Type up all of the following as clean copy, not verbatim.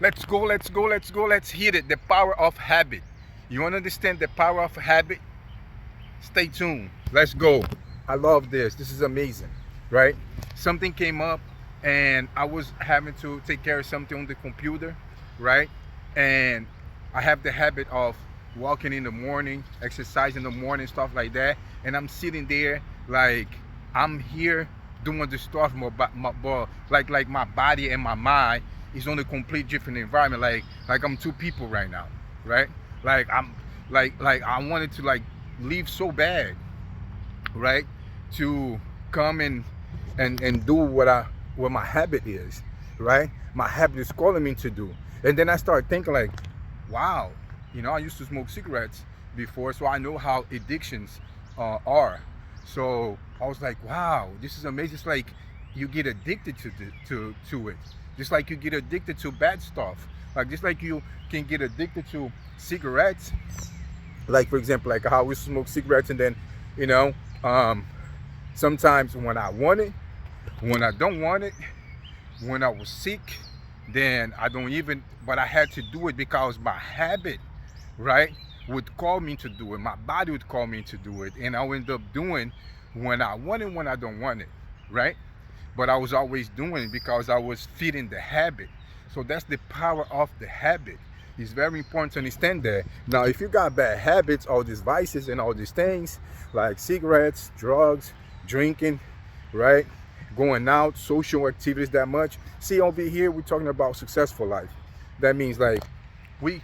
Let's go, let's go, let's go, let's hit it. The power of habit. You want to understand the power of habit? Stay tuned. Let's go. I love this. This is amazing, right? Something came up and I was having to take care of something on the computer, right? And I have the habit of walking in the morning, exercise in the morning, stuff like that. And I'm sitting there like I'm here doing the stuff, like my body and my mind is on a complete different environment. Like I'm two people right now, right? Like I'm like I wanted to like leave so bad, right? To come and do what my habit is, right? My habit is calling me to do. And then I started thinking like, wow, I used to smoke cigarettes before, so I know how addictions are. So I was like, wow, this is amazing. It's like you get addicted to it, just like you get addicted to bad stuff. Like just like you can get addicted to cigarettes. Like for example, like how we smoke cigarettes, and then you know, um, sometimes when I want it, when I don't want it, when I was sick, then I don't even. But I had to do it because my habit, right, would call me to do it. My body would call me to do it, and I would end up doing when I want it, when I don't want it, right? But I was always doing it because I was feeding the habit. So that's the power of the habit. It's very important to understand that. Now, if you got bad habits, all these vices and all these things like cigarettes, drugs, drinking, right? Going out, social activities that much. See, over here, we're talking about successful life. That means like we,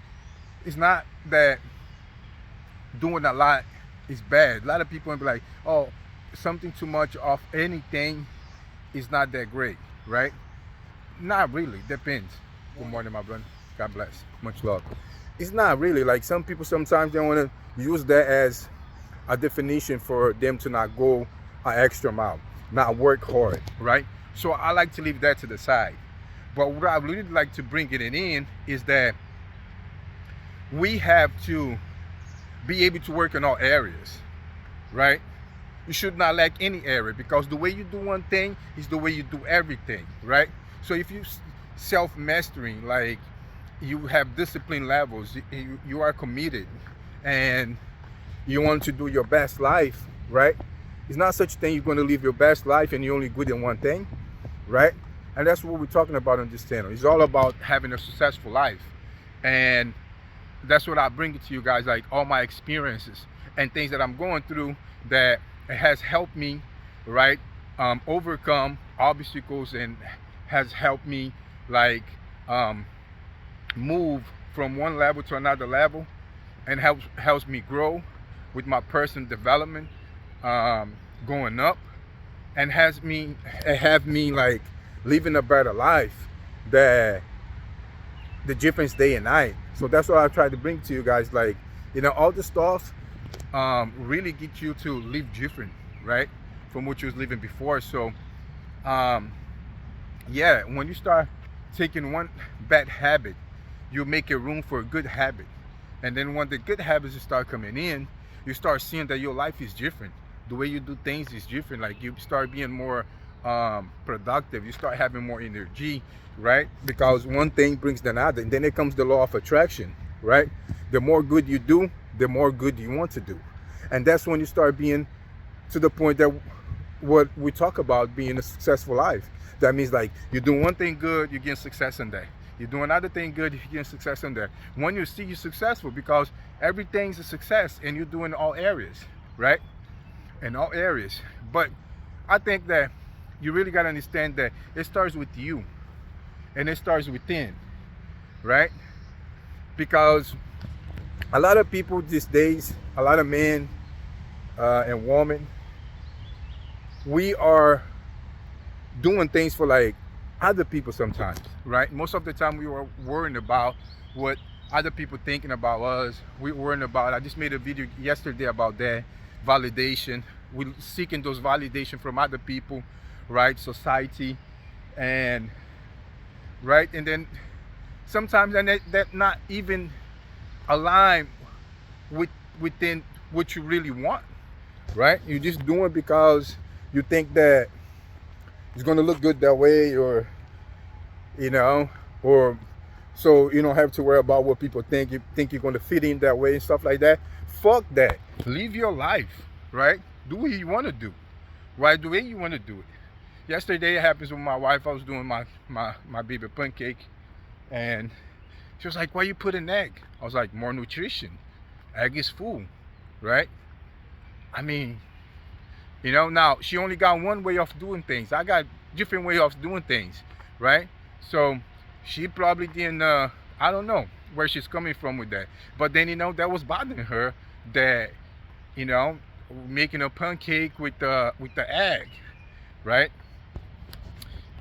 it's not that doing a lot is bad. A lot of people will be like, oh, something too much of anything is not that great, right? Not really. Depends. Good morning, my brother. God bless. Much love. It's not really like some people sometimes they want to use that as a definition for them to not go an extra mile, not work hard, right? So I like to leave that to the side. But what I really like to bring it in is that we have to be able to work in all areas, right? You should not lack any area because the way you do one thing is the way you do everything, right? So if you self-mastering, like you have discipline levels, you are committed and you want to do your best life, right? It's not such a thing you're going to live your best life and you're only good in one thing, right? And that's what we're talking about on this channel. It's all about having a successful life. And that's what I bring it to you guys, like all my experiences and things that I'm going through that has helped me, right, overcome obstacles and has helped me like move from one level to another level and helps me grow with my personal development, going up, and have me like living a better life, that the difference day and night. So that's what I try to bring to you guys, like all the stuff really get you to live different, right, from what you was living before. So yeah, when you start taking one bad habit, you make a room for a good habit. And then when the good habits start coming in, you start seeing that your life is different. The way you do things is different. Like you start being more productive. You start having more energy, right? Because one thing brings the other. And then it comes the law of attraction, right? The more good you do, the more good you want to do. And that's when you start being to the point that what we talk about being a successful life. That means like you're doing one thing good, you're getting success in that. You're doing another thing good, you're getting success in there. When you see you're successful, because everything's a success and you're doing all areas, right? In all areas. But I think that you really got to understand that it starts with you and it starts within, right? Because a lot of people these days, a lot of men and women, we are doing things for like other people sometimes, right? Most of the time we were worrying about what other people thinking about us. We worrying about, I just made a video yesterday about that, validation. We're seeking those validation from other people, right? Society, and right, and then sometimes and that not even align within what you really want, right? You just doing it because you think that it's going to look good that way, or or So you don't have to worry about what people think. You think you're going to fit in that way and stuff like that. Fuck that. Live your life, right? Do what you want to do, right? The way you want to do it. Yesterday it happens with my wife. I was doing my baby pancake, and she was like, "Why you put an egg?" I was like, "More nutrition. Egg is food, right?" I mean, now she only got one way of doing things. I got different way of doing things, right? So she probably didn't. I don't know where she's coming from with that. But then that was bothering her, that you know making a pancake with the egg, right?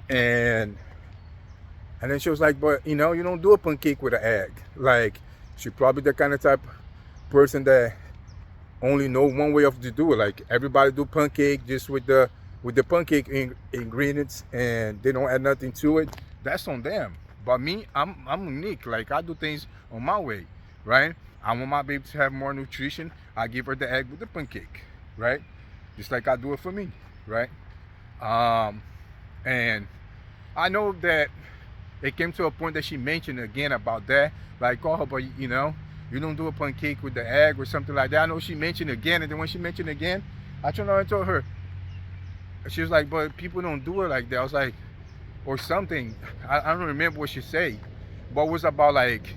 And then she was like, "But you don't do a pancake with an egg." Like, she probably the kind of type person that only know one way of to do it. Like, everybody do pancake just with the pancake ingredients, and they don't add nothing to it. That's on them. But me, I'm unique. Like, I do things on my way, right? I want my baby to have more nutrition. I give her the egg with the pancake, right? Just like I do it for me, right? And I know that it came to a point that she mentioned again about that, like, "Oh, but you don't do a pancake with the egg or something like that." I know she mentioned again, and then when she mentioned again, I turned around and told her. She was like, "But people don't do it like that." I was like, or something. I don't remember what she said, but it was about like,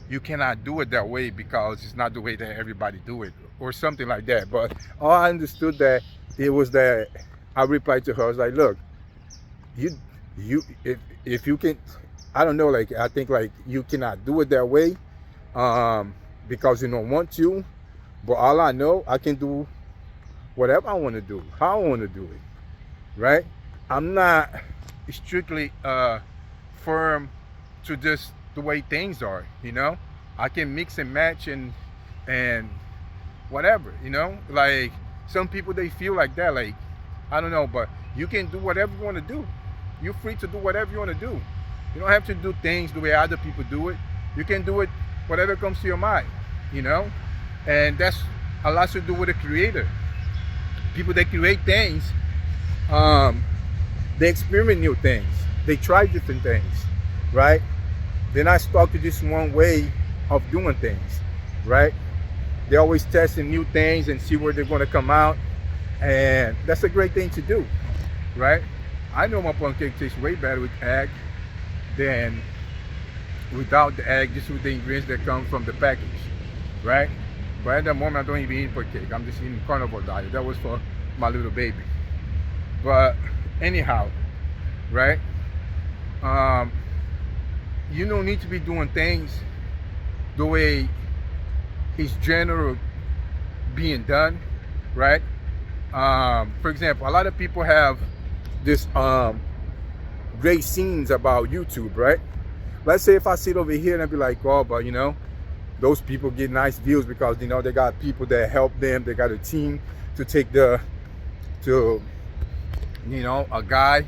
you cannot do it that way because it's not the way that everybody do it, or something like that. But all I understood that it was that I replied to her. I was like, "Look, if you can, I don't know, like, I think like you cannot do it that way, because you don't want to. But all I know, I can do whatever I want to do, how I want to do it, right? I'm not strictly firm to just the way things are. I can mix and match and whatever. Like, some people, they feel like that. Like, I don't know, but you can do whatever you want to do. You're free to do whatever you want to do. You don't have to do things the way other people do it. You can do it whatever comes to your mind. And that's a lot to do with the creator. People that create things, they experiment new things. They try different things, right? They're not stuck to just one way of doing things, right? They're always testing new things and see where they're going to come out. And that's a great thing to do, right? I know my pancake tastes way better with egg than without the egg, just with the ingredients that come from the package, right? But at the moment, I don't even eat pancake. I'm just eating carnivore diet. That was for my little baby. But anyhow, right? You don't need to be doing things the way it's general being done, right? For example, a lot of people have this great scenes about YouTube, right? Let's say if I sit over here and I be like, "Oh, but those people get nice views because they got people that help them. They got a team to take a guy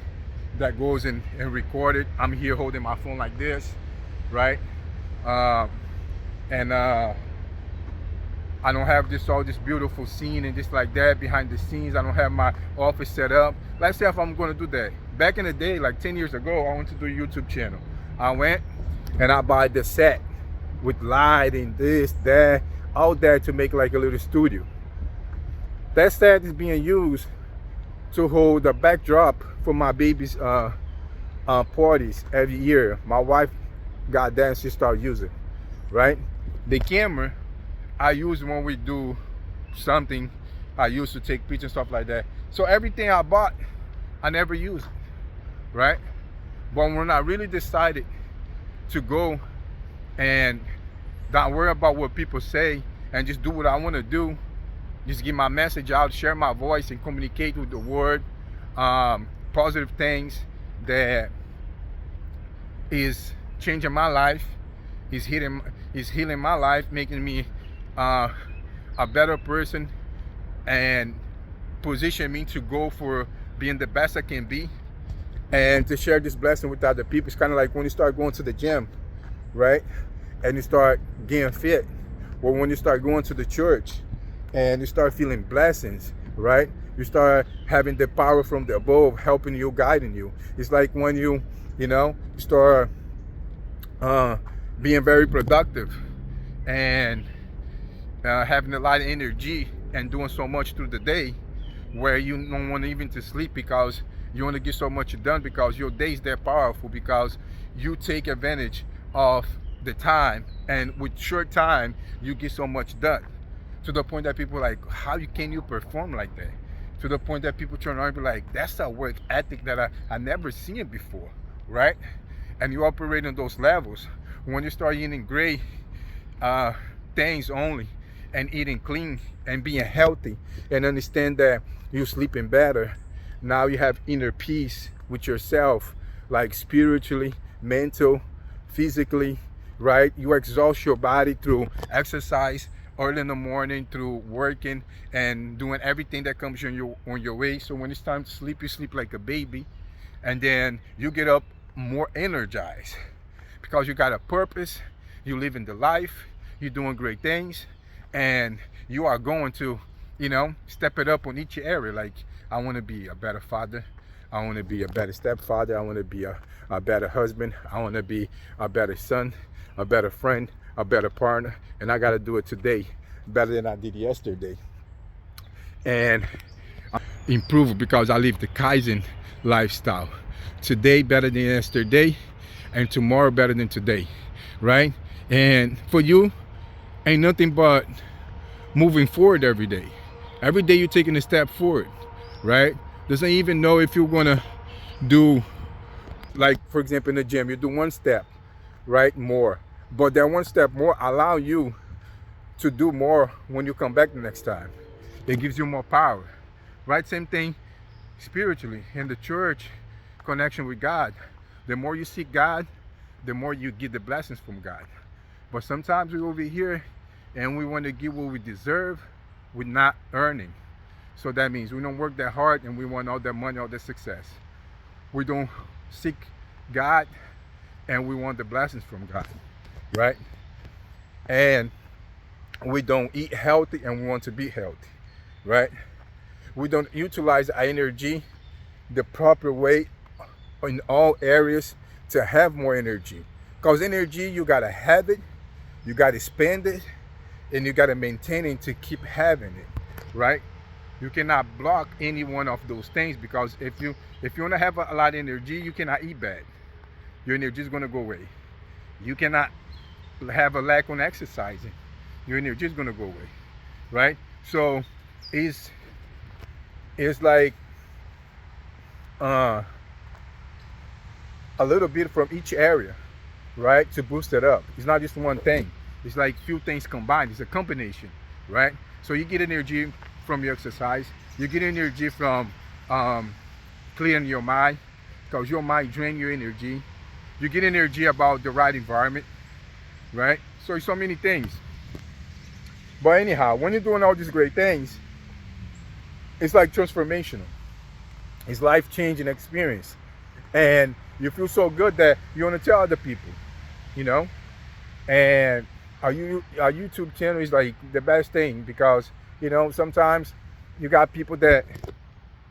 that goes and record it. I'm here holding my phone like this, right? And I don't have all this beautiful scene and just like that behind the scenes. I don't have my office set up. Let's say if I'm going to do that. Back in the day, like 10 years ago, I went to do a YouTube channel. I went and I buy the set with lighting, this, that, all that, to make like a little studio. That set is being used to hold a backdrop for my baby's parties every year. My wife got that and she started using, right? The camera I use when we do something, I used to take pictures and stuff like that. So everything I bought, I never use it, right? But when I really decided to go and not worry about what people say and just do what I want to do, just get my message out, share my voice, and communicate with the world, positive things that is changing my life, is healing my life, making me a better person, and position me to go for being the best I can be, and to share this blessing with other people. It's kind of like when you start going to the gym, right? And you start getting fit, or when you start going to the church and you start feeling blessings, right? You start having the power from the above helping you, guiding you. It's like when you start uh, being very productive and having a lot of energy and doing so much through the day, where you don't want even to sleep because you want to get so much done, because your day is that powerful, because you take advantage of the time, and with short time you get so much done, to the point that people are like, how can you perform like that? To the point that people turn around and be like, that's a work ethic that I never seen it before, right? And you operate on those levels. When you start eating great things only, and eating clean and being healthy, and understand that you're sleeping better, now you have inner peace with yourself, like spiritually, mental, physically, right? You exhaust your body through exercise early in the morning, through working and doing everything that comes on your way. So when it's time to sleep, you sleep like a baby, and then you get up more energized because you got a purpose, you living the life, you're doing great things, and you are going to, step it up on each area. Like, I want to be a better father, I want to be a better stepfather, I want to be a better husband, I want to be a better son, a better friend, a better partner, and I got to do it today better than I did yesterday. And improve, because I live the Kaizen lifestyle. Today better than yesterday, and tomorrow better than today, right? And for you, ain't nothing but moving forward every day. Every day you're taking a step forward, right? Doesn't even know if you're gonna do, like, for example, in the gym, you do one step, right, more, but that one step more allow you to do more when you come back the next time. It gives you more power, right? Same thing spiritually in the church, connection with God. The more you seek God, the more you get the blessings from God. But sometimes we're over here and we want to get what we deserve with not earning. So that means we don't work that hard and we want all that money, all that success. We don't seek God and we want the blessings from God, right? And we don't eat healthy and we want to be healthy, right? We don't utilize our energy the proper way in all areas to have more energy. Because energy, you gotta have it, you gotta spend it, and you gotta maintain it to keep having it, right? You cannot block any one of those things, because if you want to have a lot of energy, you cannot eat bad. Your energy is going to go away. You cannot have a lack on exercising. Your energy is going to go away, right? So it's like a little bit from each area, right, to boost it up. It's not just one thing. It's like few things combined. It's a combination, right? So you get energy from your exercise. You get energy from clearing your mind, because your mind drains your energy. You get energy about the right environment, right? So it's so many things. But anyhow, when you're doing all these great things, it's like transformational. It's life-changing experience. And you feel so good that you want to tell other people, And our YouTube channel is like the best thing, because sometimes you got people that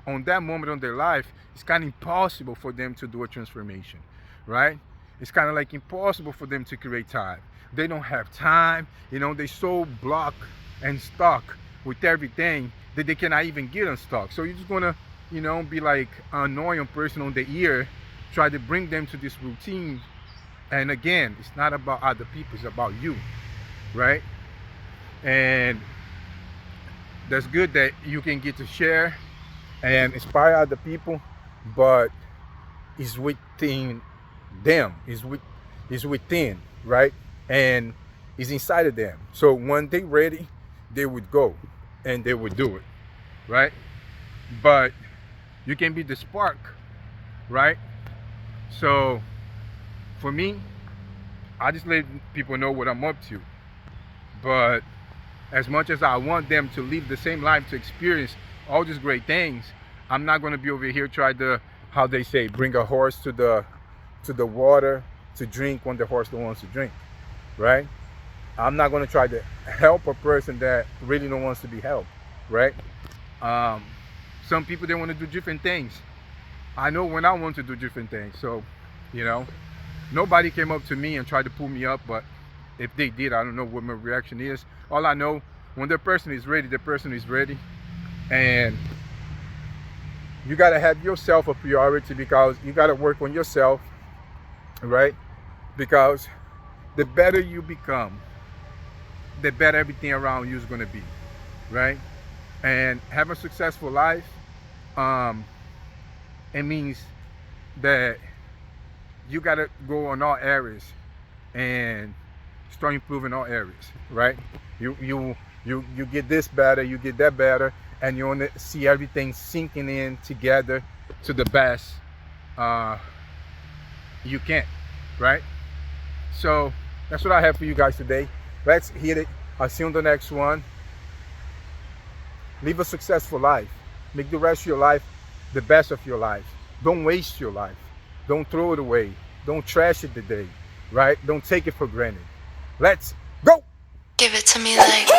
on that moment of their life, it's kind of impossible for them to do a transformation, right? It's kind of like impossible for them to create time. They don't have time, they're so blocked and stuck with everything that they cannot even get unstuck. So you're just gonna, be like an annoying person on the ear, try to bring them to this routine. And again, it's not about other people, it's about you, right? And that's good that you can get to share and inspire other people, but it's within them, it's within, right? And it's inside of them. So when they're ready, they would go and they would do it, right? But you can be the spark, right? So for me, I just let people know what I'm up to. But as much as I want them to live the same life, to experience all these great things, I'm not going to be over here trying to, how they say, bring a horse to the water to drink when the horse don't want to drink, right? I'm not going to try to help a person that really don't wants to be helped, right? Some people, they want to do different things. I know when I want to do different things. So, Nobody came up to me and tried to pull me up, but if they did, I don't know what my reaction is. All I know, when the person is ready, the person is ready. And you got to have yourself a priority, because you got to work on yourself, right? Because the better you become, the better everything around you is going to be, right? And have a successful life, it means that you got to go on all areas and start improving all areas, right? You get this better, you get that better, and you want to see everything sinking in together to the best you can, right? So that's what I have for you guys today. Let's hit it. I'll see you on the next one. Live a successful life. Make the rest of your life the best of your life. Don't waste your life. Don't throw it away. Don't trash it today, right? Don't take it for granted. Let's go. Give it to me like